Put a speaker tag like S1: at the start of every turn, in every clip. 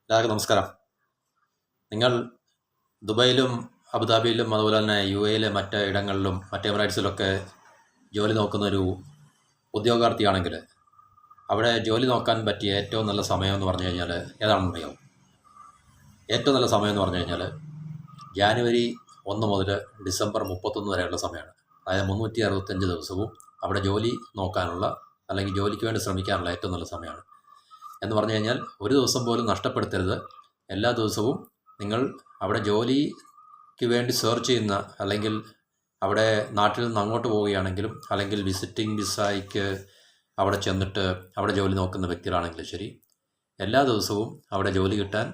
S1: എല്ലാവർക്കും നമസ്കാരം. നിങ്ങൾ ദുബൈയിലും അബുദാബിയിലും അതുപോലെ തന്നെ UAE മറ്റ് ഇടങ്ങളിലും മറ്റ് എമിറേറ്റ്സിലൊക്കെ ജോലി നോക്കുന്നൊരു ഉദ്യോഗാർത്ഥിയാണെങ്കിൽ അവിടെ ജോലി നോക്കാൻ പറ്റിയ ഏറ്റവും നല്ല സമയം എന്ന് പറഞ്ഞു കഴിഞ്ഞാൽ ഏതാണെന്ന് അറിയാമോ? ഏറ്റവും നല്ല സമയം എന്ന് പറഞ്ഞു കഴിഞ്ഞാൽ ജാനുവരി 1 മുതൽ ഡിസംബർ 31 വരെയുള്ള സമയമാണ്. അതായത് 365 ദിവസവും അവിടെ ജോലി നോക്കാനുള്ള അല്ലെങ്കിൽ ജോലിക്ക് വേണ്ടി ശ്രമിക്കാനുള്ള ഏറ്റവും നല്ല സമയമാണ്. എന്ന് പറഞ്ഞു കഴിഞ്ഞാൽ ഒരു ദിവസം പോലും നഷ്ടപ്പെടുത്തരുത്. എല്ലാ ദിവസവും നിങ്ങൾ അവിടെ ജോലിക്ക് വേണ്ടി സെർച്ച് ചെയ്യുന്ന അല്ലെങ്കിൽ അവിടെ നാട്ടിൽ നിന്ന് അങ്ങോട്ട് പോവുകയാണെങ്കിലും അല്ലെങ്കിൽ വിസിറ്റിംഗ് വിസയ്ക്ക് അവിടെ ചെന്നിട്ട് അവിടെ ജോലി നോക്കുന്ന വ്യക്തികളാണെങ്കിലും ശരി, എല്ലാ ദിവസവും അവിടെ ജോലി കിട്ടാൻ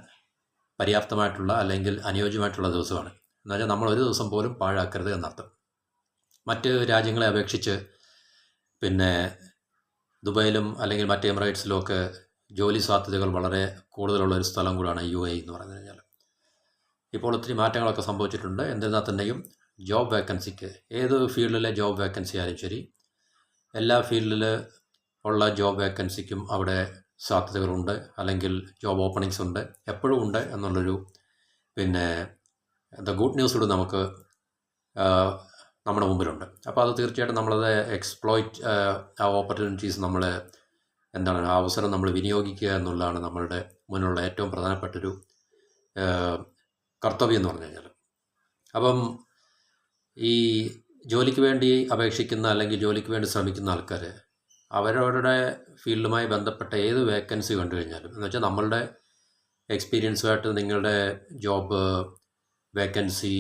S1: പര്യാപ്തമായിട്ടുള്ള അല്ലെങ്കിൽ അനുയോജ്യമായിട്ടുള്ള ദിവസമാണ്. എന്നുവെച്ചാൽ നമ്മൾ ഒരു ദിവസം പോലും പാഴാക്കരുത് എന്നർത്ഥം. മറ്റ് രാജ്യങ്ങളെ അപേക്ഷിച്ച് പിന്നെ ദുബൈയിലും അല്ലെങ്കിൽ മറ്റ് എമിറേറ്റ്സിലും ഒക്കെ ജോലി സാധ്യതകൾ വളരെ കൂടുതലുള്ള ഒരു സ്ഥലം കൂടാണ് UAE എന്ന് പറഞ്ഞു കഴിഞ്ഞാൽ. ഇപ്പോൾ ഒത്തിരി മാറ്റങ്ങളൊക്കെ സംഭവിച്ചിട്ടുണ്ട്. എന്നിരുന്നാൽ തന്നെയും ജോബ് വേക്കൻസിക്ക് ഏത് ഫീൽഡിലെ ജോബ് വേക്കൻസി ആയാലും ശരി, എല്ലാ ഫീൽഡിൽ ഉള്ള ജോബ് വേക്കൻസിക്കും അവിടെ സാധ്യതകളുണ്ട്, അല്ലെങ്കിൽ ജോബ് ഓപ്പണിങ്സ് ഉണ്ട്, എപ്പോഴും ഉണ്ട് എന്നുള്ളൊരു ദ ഗുഡ് ന്യൂസ് കൂടി നമുക്ക് നമ്മുടെ മുമ്പിലുണ്ട്. അപ്പോൾ അത് തീർച്ചയായിട്ടും നമ്മളത് എക്സ്പ്ലോയിറ്റ് ആ ഓപ്പർച്യൂണിറ്റീസ് നമ്മൾ ആ അവസരം നമ്മൾ വിനിയോഗിക്കുക എന്നുള്ളതാണ് നമ്മളുടെ മുന്നിലുള്ള ഏറ്റവും പ്രധാനപ്പെട്ടൊരു കർത്തവ്യം എന്ന് പറഞ്ഞു കഴിഞ്ഞാൽ. അപ്പം ഈ ജോലിക്ക് വേണ്ടി അപേക്ഷിക്കുന്ന അല്ലെങ്കിൽ ജോലിക്ക് വേണ്ടി ശ്രമിക്കുന്ന ആൾക്കാർ അവരവരുടെ ഫീൽഡുമായി ബന്ധപ്പെട്ട ഏത് വേക്കൻസി കണ്ടു കഴിഞ്ഞാലും, എന്ന് വെച്ചാൽ നമ്മളുടെ എക്സ്പീരിയൻസുമായിട്ട് നിങ്ങളുടെ ജോബ് വേക്കൻസി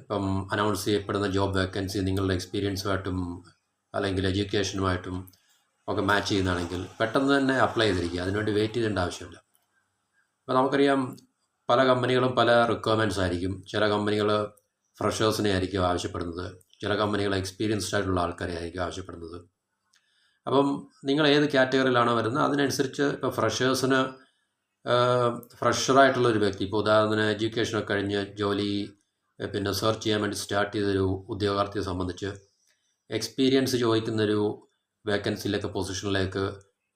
S1: ഇപ്പം അനൗൺസ് ചെയ്യപ്പെടുന്ന ജോബ് വേക്കൻസി നിങ്ങളുടെ എക്സ്പീരിയൻസുമായിട്ടും അല്ലെങ്കിൽ എഡ്യൂക്കേഷനുമായിട്ടും ഒക്കെ മാച്ച് ചെയ്യുന്നതാണെങ്കിൽ പെട്ടെന്ന് തന്നെ അപ്ലൈ ചെയ്തിരിക്കുക. അതിനുവേണ്ടി വെയിറ്റ് ചെയ്യേണ്ട ആവശ്യമില്ല. ഇപ്പോൾ നമുക്കറിയാം, പല കമ്പനികളും പല റിക്വയർമെൻറ്റ്സ് ആയിരിക്കും. ചില കമ്പനികൾ ഫ്രഷേഴ്സിനെ ആയിരിക്കും ആവശ്യപ്പെടുന്നത്, ചില കമ്പനികൾ എക്സ്പീരിയൻസ്ഡ് ആയിട്ടുള്ള ആൾക്കാരെ ആയിരിക്കും ആവശ്യപ്പെടുന്നത്. അപ്പം നിങ്ങൾ ഏത് കാറ്റഗറിയിലാണോ വരുന്നത് അതിനനുസരിച്ച് ഇപ്പോൾ ഫ്രഷേഴ്സിന് ഫ്രഷറായിട്ടുള്ളൊരു വ്യക്തി, ഇപ്പോൾ ഉദാഹരണത്തിന് എഡ്യൂക്കേഷനൊക്കെ കഴിഞ്ഞ് ജോലി സെർച്ച് ചെയ്യാൻ വേണ്ടി സ്റ്റാർട്ട് ചെയ്തൊരു ഉദ്യോഗാർത്ഥിയെ സംബന്ധിച്ച് എക്സ്പീരിയൻസ് ചോദിക്കുന്നൊരു വേക്കൻസിയിലേക്ക് പൊസിഷനിലേക്ക്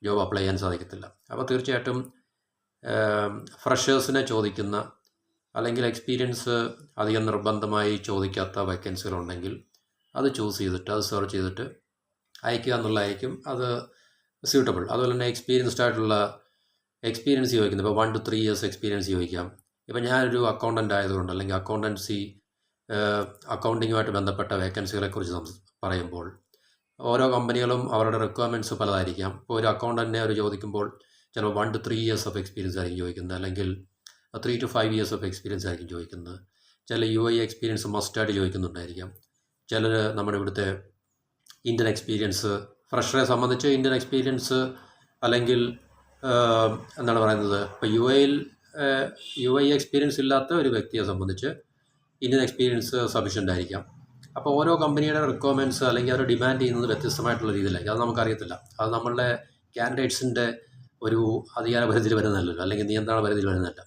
S1: ജോബ് അപ്ലൈ ചെയ്യാൻ സാധിക്കത്തില്ല. അപ്പോൾ തീർച്ചയായിട്ടും ഫ്രഷേഴ്സിനെ ചോദിക്കുന്ന അല്ലെങ്കിൽ എക്സ്പീരിയൻസ് അധികം നിർബന്ധമായി ചോദിക്കാത്ത വേക്കൻസികളുണ്ടെങ്കിൽ അത് ചൂസ് ചെയ്തിട്ട് അത് സെർച്ച് ചെയ്തിട്ട് അയക്കുക എന്നുള്ളതായിരിക്കും അത് സ്യൂട്ടബിൾ. അതുപോലെ തന്നെ എക്സ്പീരിയൻസ്ഡ് ആയിട്ടുള്ള എക്സ്പീരിയൻസ് ചോദിക്കുന്നത് ഇപ്പോൾ 1 to 3 years എക്സ്പീരിയൻസ് ചോദിക്കാം. ഇപ്പോൾ ഞാനൊരു അക്കൗണ്ടൻ്റ് ആയതുകൊണ്ട് അല്ലെങ്കിൽ അക്കൗണ്ടിങ്ങുമായിട്ട് ബന്ധപ്പെട്ട വേക്കൻസികളെക്കുറിച്ച് പറയുമ്പോൾ ഓരോ കമ്പനികളും അവരുടെ റിക്വയർമെൻറ്റ്സ് പലതായിരിക്കാം. ഇപ്പോൾ ഒരു അക്കൗണ്ടൻറ്റിനെ അവർ ചോദിക്കുമ്പോൾ ചിലപ്പോൾ 1 to 3 years ഓഫ് എക്സ്പീരിയൻസ് ആയിരിക്കും ചോദിക്കുന്നത്, അല്ലെങ്കിൽ 3 to 5 years ഓഫ് എക്സ്പീരിയൻസ് ആയിരിക്കും ചോദിക്കുന്നത്. ചില UAE എക്സ്പീരിയൻസ് മസ്റ്റായിട്ട് ചോദിക്കുന്നുണ്ടായിരിക്കാം. ചിലർ നമ്മുടെ ഇവിടുത്തെ ഇന്ത്യൻ എക്സ്പീരിയൻസ്, ഫ്രഷറെ സംബന്ധിച്ച് ഇന്ത്യൻ എക്സ്പീരിയൻസ് അല്ലെങ്കിൽ എന്താണ് പറയുന്നത്, ഇപ്പോൾ UAE എക്സ്പീരിയൻസ് ഇല്ലാത്ത ഒരു വ്യക്തിയെ സംബന്ധിച്ച് ഇന്ത്യൻ എക്സ്പീരിയൻസ് സഫീഷ്യൻ്റ് ആയിരിക്കാം. അപ്പോൾ ഓരോ കമ്പനിയുടെ റിക്വയർമെൻറ്റ്സ് അല്ലെങ്കിൽ അവർ ഡിമാൻഡ് ചെയ്യുന്നത് വ്യത്യസ്തമായിട്ടുള്ള രീതിയിലായിരിക്കും. അത് നമുക്കറിയത്തില്ല. അത് നമ്മളുടെ കാൻഡിഡേറ്റ്സിൻ്റെ ഒരു അധികാര പരിധിയിൽ വരുന്നതല്ലല്ലോ, അല്ലെങ്കിൽ നിയന്ത്രണ പരിധിയിൽ വരുന്നതല്ല.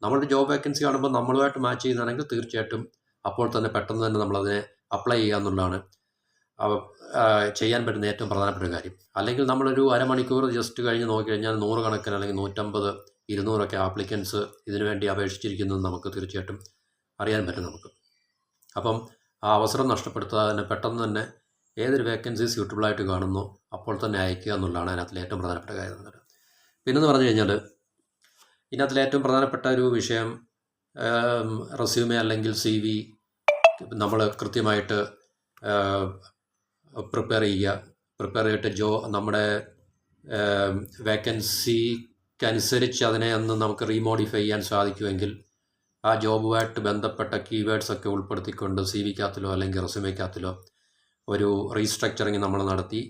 S1: നമ്മളുടെ ജോബ് വേക്കൻസി കാണുമ്പോൾ നമ്മളുമായിട്ട് മാച്ച് ചെയ്യുന്നതാണെങ്കിൽ തീർച്ചയായിട്ടും അപ്പോൾ തന്നെ പെട്ടെന്ന് തന്നെ നമ്മളതിനെ അപ്ലൈ ചെയ്യുക എന്നുള്ളതാണ് ചെയ്യാൻ പറ്റുന്ന ഏറ്റവും പ്രധാനപ്പെട്ട കാര്യം. അല്ലെങ്കിൽ നമ്മളൊരു അരമണിക്കൂർ ജസ്റ്റ് കഴിഞ്ഞ് നോക്കിക്കഴിഞ്ഞാൽ 100 കണക്കിന് അല്ലെങ്കിൽ 150, 200 ആപ്ലിക്കൻസ് ഇതിനു വേണ്ടി അപേക്ഷിച്ചിരിക്കുന്നത് നമുക്ക് തീർച്ചയായിട്ടും അറിയാൻ പറ്റും നമുക്ക്. അപ്പം ആ അവസരം നഷ്ടപ്പെടുത്താതെ തന്നെ പെട്ടെന്ന് തന്നെ ഏതൊരു വേക്കൻസി സ്യൂട്ടബിളായിട്ട് കാണുന്നു അപ്പോൾ തന്നെ അയക്കുക എന്നുള്ളതാണ് അതിനകത്തിലെ ഏറ്റവും പ്രധാനപ്പെട്ട കാര്യം. പിന്നെന്ന് പറഞ്ഞു കഴിഞ്ഞാൽ ഇതിനകത്തിലെ ഏറ്റവും പ്രധാനപ്പെട്ട ഒരു വിഷയം റെസ്യൂമെ അല്ലെങ്കിൽ CV നമ്മൾ കൃത്യമായിട്ട് പ്രിപ്പയർ ചെയ്തിട്ട് നമ്മുടെ വേക്കൻസിക്കനുസരിച്ച് അതിനെ ഒന്ന് നമുക്ക് റീമോഡിഫൈ ചെയ്യാൻ സാധിക്കുമെങ്കിൽ ആ ജോബുമായിട്ട് ബന്ധപ്പെട്ട കീവേഡ്സൊക്കെ ഉൾപ്പെടുത്തിക്കൊണ്ട് CVക്കകത്തിലോ അല്ലെങ്കിൽ റെസ്യൂമേക്കകത്തിലോ ഒരു റീസ്ട്രക്ചറിങ് നമ്മൾ നടത്തി.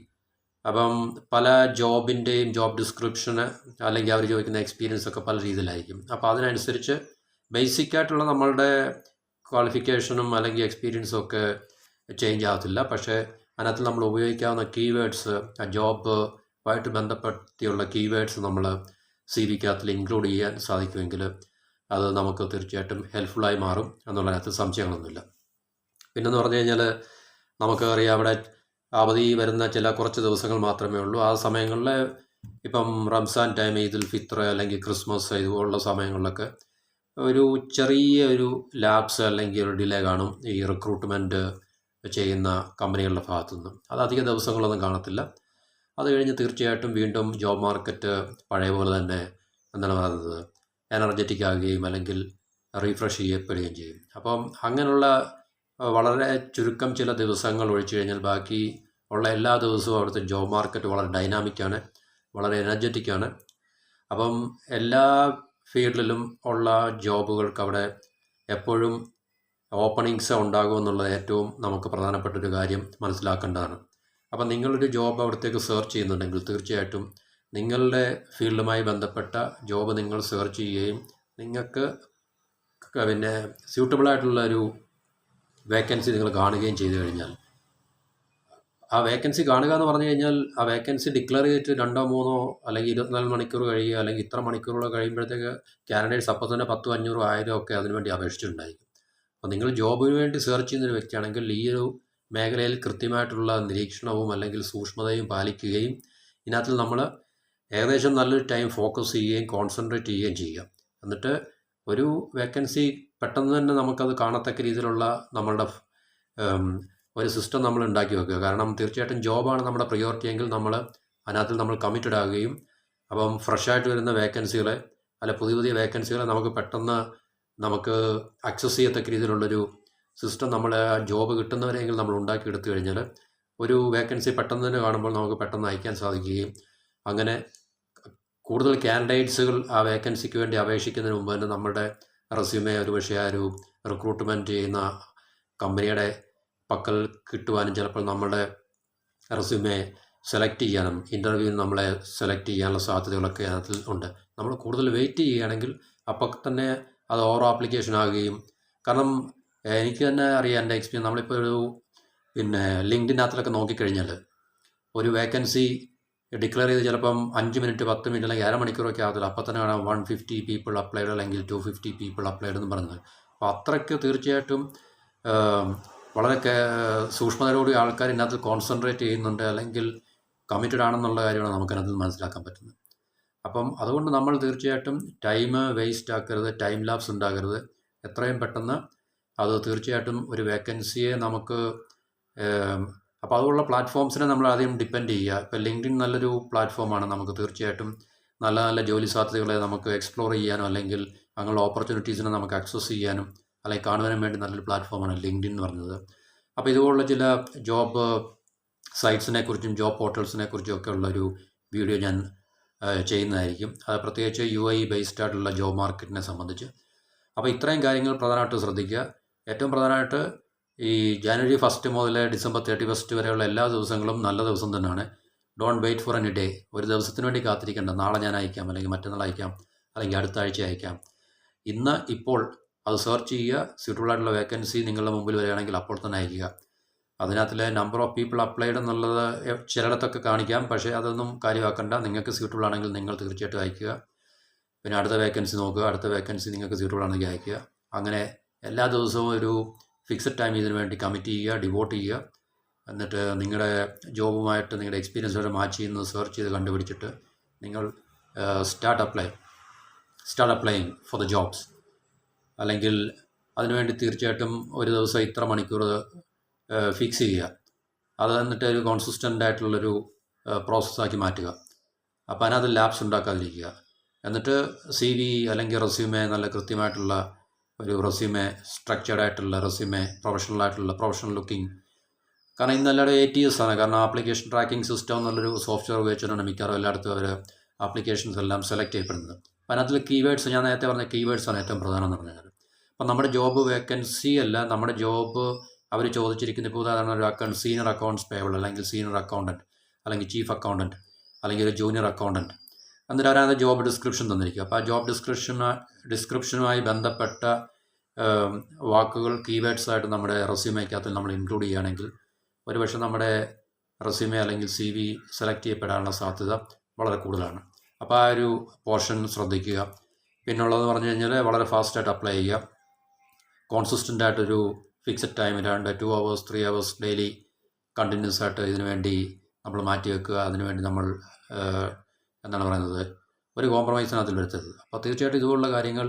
S1: അപ്പം പല ജോബിൻ്റെയും ജോബ് ഡിസ്ക്രിപ്ഷന് അല്ലെങ്കിൽ അവർ ചോദിക്കുന്ന എക്സ്പീരിയൻസ് ഒക്കെ പല രീതിയിലായിരിക്കും. അപ്പോൾ അതിനനുസരിച്ച് ബേസിക്കായിട്ടുള്ള നമ്മളുടെ ക്വാളിഫിക്കേഷനും അല്ലെങ്കിൽ എക്സ്പീരിയൻസും ഒക്കെ ചേഞ്ച് ആകത്തില്ല. പക്ഷേ അതിനകത്ത് നമ്മൾ ഉപയോഗിക്കാവുന്ന കീവേഡ്സ്, ആ ജോബുമായിട്ട് ബന്ധപ്പെടുത്തിയുള്ള കീവേഡ്സ് നമ്മൾ CVക്കകത്തിൽ ഇൻക്ലൂഡ് ചെയ്യാൻ സാധിക്കുമെങ്കിൽ അത് നമുക്ക് തീർച്ചയായിട്ടും ഹെൽപ്ഫുള്ളായി മാറും എന്നുള്ളതിനകത്ത് സംശയങ്ങളൊന്നുമില്ല. പിന്നെന്ന് പറഞ്ഞു കഴിഞ്ഞാൽ നമുക്ക് അറിയാം, അവിടെ അവധി വരുന്ന കുറച്ച് ദിവസങ്ങൾ മാത്രമേ ഉള്ളൂ. ആ സമയങ്ങളിൽ ഇപ്പം റംസാൻ ടൈം, ഈദുൽ ഫിത്ർ അല്ലെങ്കിൽ ക്രിസ്മസ് ഇതുപോലുള്ള സമയങ്ങളിലൊക്കെ ഒരു ചെറിയ ഒരു ലാപ്സ് അല്ലെങ്കിൽ ഒരു ഡിലേ കാണും ഈ റിക്രൂട്ട്മെൻറ്റ് ചെയ്യുന്ന കമ്പനികളുടെ ഭാഗത്തുനിന്ന്. അത് അധിക ദിവസങ്ങളൊന്നും കാണത്തില്ല. അത് കഴിഞ്ഞ് തീർച്ചയായിട്ടും വീണ്ടും ജോബ് മാർക്കറ്റ് പഴയ പോലെ തന്നെ എന്താണ് പറയുന്നത് എനർജറ്റിക് ആകുകയും അല്ലെങ്കിൽ റീഫ്രഷ് ചെയ്യപ്പെടുകയും ചെയ്യും. അപ്പം അങ്ങനെയുള്ള വളരെ ചുരുക്കം ചില ദിവസങ്ങൾ ഒഴിച്ചു കഴിഞ്ഞാൽ ബാക്കി ഉള്ള എല്ലാ ദിവസവും അവിടുത്തെ ജോബ് മാർക്കറ്റ് വളരെ ഡൈനാമിക്കാണ്, വളരെ എനർജറ്റിക്കാണ്. അപ്പം എല്ലാ ഫീൽഡിലും ഉള്ള ജോബുകൾക്ക് അവിടെ എപ്പോഴും ഓപ്പണിങ്സ് ഉണ്ടാകുമെന്നുള്ളത് ഏറ്റവും നമുക്ക് പ്രധാനപ്പെട്ടൊരു കാര്യം മനസ്സിലാക്കേണ്ടതാണ്. അപ്പം നിങ്ങളൊരു ജോബ് അവിടത്തേക്ക് സെർച്ച് ചെയ്യുന്നുണ്ടെങ്കിൽ തീർച്ചയായിട്ടും നിങ്ങളുടെ ഫീൽഡുമായി ബന്ധപ്പെട്ട ജോബ് നിങ്ങൾ സെർച്ച് ചെയ്യുകയും നിങ്ങൾക്ക് പിന്നെ സ്യൂട്ടബിളായിട്ടുള്ള ഒരു വേക്കൻസി നിങ്ങൾ കാണുകയും ചെയ്തു കഴിഞ്ഞാൽ, ആ വേക്കൻസി കാണുക എന്ന് പറഞ്ഞു കഴിഞ്ഞാൽ ആ വേക്കൻസി ഡിക്ലെയർ ചെയ്തിട്ട് 2 or 3 അല്ലെങ്കിൽ 24 മണിക്കൂർ കഴിയുക അല്ലെങ്കിൽ ഇത്ര മണിക്കൂറുകൾ കഴിയുമ്പോഴത്തേക്ക് കാൻഡിഡേറ്റ്സ് അപ്പോൾ തന്നെ 10, 500, 1000 ഒക്കെ അതിനുവേണ്ടി അപേക്ഷിച്ചിട്ടുണ്ടായിരിക്കും. അപ്പോൾ നിങ്ങൾ ജോബിന് വേണ്ടി സെർച്ച് ചെയ്യുന്നൊരു വ്യക്തിയാണെങ്കിൽ ഈ ഒരു മേഖലയിൽ കൃത്യമായിട്ടുള്ള നിരീക്ഷണവും അല്ലെങ്കിൽ സൂക്ഷ്മതയും പാലിക്കുകയും ഇതിനകത്ത് നമ്മൾ ഏകദേശം നല്ലൊരു ടൈം ഫോക്കസ് ചെയ്യുകയും കോൺസെൻട്രേറ്റ് ചെയ്യുകയും ചെയ്യുക. എന്നിട്ട് ഒരു വേക്കൻസി പെട്ടെന്ന് തന്നെ നമുക്കത് കാണത്തക്ക രീതിയിലുള്ള നമ്മളുടെ ഒരു സിസ്റ്റം നമ്മൾ ഉണ്ടാക്കി വെക്കുക. കാരണം തീർച്ചയായിട്ടും ജോബാണ് നമ്മുടെ പ്രിയോറിറ്റി എങ്കിൽ അതിനകത്ത് നമ്മൾ കമ്മിറ്റഡ് ആകുകയും അപ്പം ഫ്രഷായിട്ട് വരുന്ന വേക്കൻസികളെ അല്ല പുതിയ വേക്കൻസികളെ നമുക്ക് പെട്ടെന്ന് അക്സസ് ചെയ്യത്തക്ക രീതിയിലുള്ളൊരു സിസ്റ്റം നമ്മൾ ജോബ് കിട്ടുന്നവരെങ്കിൽ നമ്മൾ ഉണ്ടാക്കിയെടുത്തു കഴിഞ്ഞാൽ ഒരു വേക്കൻസി പെട്ടെന്ന് തന്നെ കാണുമ്പോൾ നമുക്ക് പെട്ടെന്ന് അയക്കാൻ സാധിക്കുകയും അങ്ങനെ കൂടുതൽ കാൻഡിഡേറ്റ്സുകൾ ആ വേക്കൻസിക്ക് വേണ്ടി അപേക്ഷിക്കുന്നതിന് മുമ്പ് തന്നെ നമ്മുടെ റെസ്യൂമെ ഒരുപക്ഷെ ആ ഒരു റിക്രൂട്ട്മെൻറ്റ് ചെയ്യുന്ന കമ്പനിയുടെ പക്കൽ കിട്ടുവാനും ചിലപ്പോൾ നമ്മുടെ റെസ്യൂമെ സെലക്ട് ചെയ്യാനും ഇൻ്റർവ്യൂവിന് നമ്മളെ സെലക്ട് ചെയ്യാനുള്ള സാധ്യതകളൊക്കെ അതിൽ ഉണ്ട്. നമ്മൾ കൂടുതൽ വെയിറ്റ് ചെയ്യുകയാണെങ്കിൽ അപ്പോൾ തന്നെ അത് ഓവർ ആപ്ലിക്കേഷൻ ആകുകയും, കാരണം എനിക്ക് തന്നെ അറിയാം എൻ്റെ എക്സ്പീരിയൻസ്, നമ്മളിപ്പോൾ ഒരു ലിങ്ക്ഡിനകത്തിലൊക്കെ നോക്കിക്കഴിഞ്ഞാൽ ഒരു വേക്കൻസി ഡിക്ലെയർ ചെയ്ത് ചിലപ്പം 5 മിനിറ്റ് 10 മിനിറ്റ് അല്ലെങ്കിൽ അരമണിക്കൂറൊക്കെ ആകത്തില്ല, അപ്പോൾ തന്നെ കാണാം 150 പീപ്പിൾ അപ്ലൈഡ് അല്ലെങ്കിൽ 250 പീപ്പിൾ അപ്ലൈഡ് എന്ന് പറയുന്നത്. അപ്പോൾ അത്രയ്ക്ക് തീർച്ചയായിട്ടും വളരെ സൂക്ഷ്മതയോടുകൂടി ആൾക്കാർ ഇതിനകത്ത് കോൺസെൻട്രേറ്റ് ചെയ്യുന്നുണ്ട് അല്ലെങ്കിൽ കമ്മിറ്റഡ് ആണെന്നുള്ള കാര്യമാണ് നമുക്കതിനകത്ത് മനസ്സിലാക്കാൻ പറ്റുന്നത്. അപ്പം അതുകൊണ്ട് നമ്മൾ തീർച്ചയായിട്ടും ടൈം വേസ്റ്റ് ആക്കരുത്, ടൈം ലാപ്സ് ഉണ്ടാകരുത്. എത്രയും പെട്ടെന്ന് അത് തീർച്ചയായിട്ടും ഒരു വേക്കൻസിയെ നമുക്ക് അപ്പോൾ അതുള്ള പ്ലാറ്റ്ഫോംസിനെ നമ്മൾ ആദ്യം ഡിപ്പെൻഡ് ചെയ്യുക. ഇപ്പോൾ ലിങ്ക്ഡിൻ നല്ലൊരു പ്ലാറ്റ്ഫോമാണ്, നമുക്ക് തീർച്ചയായിട്ടും നല്ല നല്ല ജോലി സാധ്യതകളെ നമുക്ക് എക്സ്പ്ലോർ ചെയ്യാനോ അല്ലെങ്കിൽ അങ്ങനെയുള്ള ഓപ്പർച്യൂണിറ്റീസിനെ നമുക്ക് ആക്സസ് ചെയ്യാനും അല്ലെങ്കിൽ കാണുവാനും വേണ്ടി നല്ലൊരു പ്ലാറ്റ്ഫോമാണ് ലിങ്ക്ഡിൻ എന്ന് പറയുന്നത്. അപ്പോൾ ഇതുപോലുള്ള ചില ജോബ് സൈറ്റ്സിനെ കുറിച്ചും ജോബ് പോർട്ടൽസിനെ കുറിച്ചും ഒക്കെ ഉള്ളൊരു വീഡിയോ ഞാൻ ചെയ്യുന്നതായിരിക്കും. അത് പ്രത്യേകിച്ച് UAE ബേസ്ഡ് ആയിട്ടുള്ള ജോബ് മാർക്കറ്റിനെ സംബന്ധിച്ച്. അപ്പോൾ ഇത്രയും കാര്യങ്ങൾ പ്രധാനമായിട്ട് ശ്രദ്ധിക്കുക. ഏറ്റവും പ്രധാനമായിട്ട് ഈ ജനുവരി 1 മുതൽ ഡിസംബർ 31 വരെയുള്ള എല്ലാ ദിവസങ്ങളും നല്ല ദിവസം തന്നെയാണ്. Don't wait for any day. ഒരു ദിവസത്തിന് വേണ്ടി കാത്തിരിക്കേണ്ട, നാളെ ഞാൻ അയക്കാം അല്ലെങ്കിൽ മറ്റന്നാൾ അയക്കാം അല്ലെങ്കിൽ അടുത്ത ആഴ്ച അയക്കാം. ഇപ്പോൾ അത് സെർച്ച് ചെയ്യുക. സ്യൂട്ടബിൾ ആയിട്ടുള്ള വേക്കൻസി നിങ്ങളുടെ മുമ്പിൽ വരികയാണെങ്കിൽ അപ്പോൾ തന്നെ അയക്കുക. അതിനകത്തിലെ നമ്പർ ഓഫ് പീപ്പിൾ അപ്ലൈഡ് എന്നുള്ളത് ചിലയിടത്തൊക്കെ കാണിക്കാം, പക്ഷേ അതൊന്നും കാര്യമാക്കണ്ട. നിങ്ങൾക്ക് സ്യൂട്ടബിൾ ആണെങ്കിൽ നിങ്ങൾ തീർച്ചയായിട്ടും അയക്കുക. പിന്നെ അടുത്ത വേക്കൻസി നോക്കുക, അടുത്ത വേക്കൻസി നിങ്ങൾക്ക് സ്യൂട്ടബിൾ ആണെങ്കിൽ അയക്കുക. അങ്ങനെ എല്ലാ ദിവസവും ഒരു ഫിക്സഡ് ടൈം ഇതിനു വേണ്ടി കമ്മിറ്റ് ചെയ്യുക, ഡിവോട്ട് ചെയ്യുക. എന്നിട്ട് നിങ്ങളുടെ ജോബുമായിട്ട് നിങ്ങളുടെ എക്സ്പീരിയൻസോടെ മാച്ച് ചെയ്യുന്നത് സെർച്ച് ചെയ്ത് കണ്ടുപിടിച്ചിട്ട് നിങ്ങൾ start applying for the jobs. അല്ലെങ്കിൽ അതിനുവേണ്ടി തീർച്ചയായിട്ടും ഒരു ദിവസം ഇത്ര മണിക്കൂർ ഫിക്സ് ചെയ്യുക. അത് എന്നിട്ട് ഒരു കോൺസിസ്റ്റൻ്റ് ആയിട്ടുള്ളൊരു പ്രോസസ്സാക്കി മാറ്റുക. അപ്പോൾ അതിനകത്ത് ലാപ്സ് ഉണ്ടാക്കാതിരിക്കുക. എന്നിട്ട് CV അല്ലെങ്കിൽ റെസ്യൂമെ നല്ല കൃത്യമായിട്ടുള്ള ഒരു റെസ്യൂമെ, സ്ട്രക്ചേർഡ് ആയിട്ടുള്ള റെസ്യൂമെ, പ്രൊഫഷണൽ ലുക്കിംഗ്. കാരണം ഇന്ന് എല്ലാവരും ATS ആണ്. കാരണം ആപ്ലിക്കേഷൻ ട്രാക്കിംഗ് സിസ്റ്റം എന്നുള്ളൊരു സോഫ്റ്റ്വെയർ ഉപയോഗിച്ചിട്ടാണ് മിക്കവാറും എല്ലായിടത്തും അവർ ആപ്ലിക്കേഷൻസ് എല്ലാം സെലക്ട് ചെയ്യപ്പെടുന്നത്. അപ്പോൾ അതിനകത്തിൽ കീവേഡ്സ്, ഞാൻ നേരത്തെ പറഞ്ഞ കീവേഡ്സാണ് ഏറ്റവും പ്രധാനം എന്ന് പറഞ്ഞാൽ. അപ്പം നമ്മുടെ ജോബ് വേക്കൻസി അല്ല, നമ്മുടെ ജോബ് അവർ ചോദിച്ചിരിക്കുന്ന ഇപ്പോൾ ഉദാഹരണം ഒരു സീനിയർ അക്കൗണ്ട്സ് പേബിൾ അല്ലെങ്കിൽ സീനിയർ അക്കൗണ്ടൻറ്റ് അല്ലെങ്കിൽ ചീഫ് അക്കൗണ്ടൻറ്റ് അല്ലെങ്കിൽ ഒരു ജൂനിയർ അക്കൗണ്ടൻറ്റ്. എന്നിട്ട് അവരത് ജോബ് ഡിസ്ക്രിപ്ഷൻ തന്നിരിക്കുക. അപ്പോൾ ആ ജോബ് ഡിസ്ക്രിപ്ഷനുമായി ബന്ധപ്പെട്ട വാക്കുകൾ കീവേഡ്സായിട്ട് നമ്മുടെ റെസ്യൂമേക്കകത്ത് നമ്മൾ ഇൻക്ലൂഡ് ചെയ്യുകയാണെങ്കിൽ ഒരുപക്ഷെ നമ്മുടെ റെസ്യൂമെ അല്ലെങ്കിൽ CV സെലക്ട് ചെയ്യപ്പെടാനുള്ള സാധ്യത വളരെ കൂടുതലാണ്. അപ്പോൾ ആ ഒരു പോർഷൻ ശ്രദ്ധിക്കുക. പിന്നുള്ളതെന്ന് പറഞ്ഞു കഴിഞ്ഞാൽ വളരെ ഫാസ്റ്റായിട്ട് അപ്ലൈ ചെയ്യുക. കോൺസിസ്റ്റൻ്റ് ആയിട്ടൊരു fixed time 2 hours 3 hours daily continuous ആയിട്ട് ഇതിനു വേണ്ടി നമ്മൾ മാറ്റി വെക്കുക. അതിനുവേണ്ടി നമ്മൾ എന്നാണ് പറയുന്നത്, ഒരു കോംപ്രമൈസിനകത്തിൽ വരുത്തരുത്. അപ്പോൾ തീർച്ചയായിട്ടും ഇതുപോലുള്ള കാര്യങ്ങൾ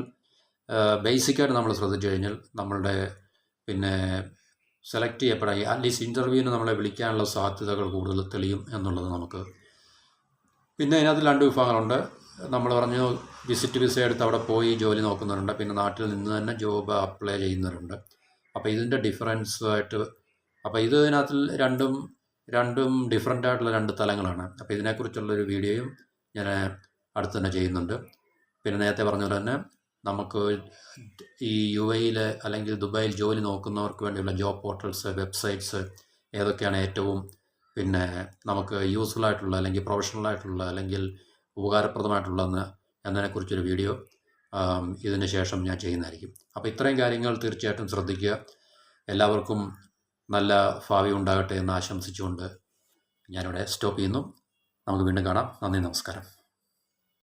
S1: ബേസിക്കായിട്ട് നമ്മൾ ശ്രദ്ധിച്ചു കഴിഞ്ഞാൽ നമ്മളുടെ പിന്നെ സെലക്ട് ചെയ്യപ്പെടാൻ, അറ്റ്ലീസ്റ്റ് ഇൻ്റർവ്യൂവിന് നമ്മളെ വിളിക്കാനുള്ള സാധ്യതകൾ കൂടുതൽ തെളിയും എന്നുള്ളത് നമുക്ക്. പിന്നെ അതിനകത്ത് 2 വിഭാഗങ്ങളുണ്ട്. നമ്മൾ പറഞ്ഞു വിസിറ്റ് വിസ എടുത്ത് അവിടെ പോയി ജോലി നോക്കുന്നവരുണ്ട്, പിന്നെ നാട്ടിൽ നിന്ന് തന്നെ ജോബ് അപ്ലൈ ചെയ്യുന്നവരുണ്ട്. അപ്പോൾ ഇതിൻ്റെ ഡിഫറൻസ് ആയിട്ട്, അപ്പോൾ ഇതിനകത്തിൽ രണ്ടും ഡിഫറൻ്റ് ആയിട്ടുള്ള 2 തലങ്ങളാണ്. അപ്പോൾ ഇതിനെക്കുറിച്ചുള്ളൊരു വീഡിയോയും ഞാൻ അടുത്ത് തന്നെ ചെയ്യുന്നുണ്ട്. പിന്നെ നേരത്തെ പറഞ്ഞ പോലെ തന്നെ നമുക്ക് ഈ UAE അല്ലെങ്കിൽ ദുബായിൽ ജോലി നോക്കുന്നവർക്ക് വേണ്ടിയുള്ള ജോബ് പോർട്ടൽസ്, വെബ്സൈറ്റ്സ് ഏതൊക്കെയാണ് ഏറ്റവും പിന്നെ നമുക്ക് യൂസ്ഫുൾ ആയിട്ടുള്ള അല്ലെങ്കിൽ പ്രൊഫഷണൽ ആയിട്ടുള്ള അല്ലെങ്കിൽ ഉപകാരപ്രദമായിട്ടുള്ളതെന്ന് എന്നതിനെക്കുറിച്ചൊരു വീഡിയോ ഇതിന് ശേഷം ഞാൻ ചെയ്യുന്നതായിരിക്കും. അപ്പോൾ ഇത്രയും കാര്യങ്ങൾ തീർച്ചയായിട്ടും ശ്രദ്ധിക്കുക. എല്ലാവർക്കും നല്ല ഭാവി ഉണ്ടാകട്ടെ എന്ന് ആശംസിച്ചുകൊണ്ട് ഞാനിവിടെ സ്റ്റോപ്പ് ചെയ്യുന്നു. നമുക്ക് വീണ്ടും കാണാം. നന്ദി, നമസ്കാരം.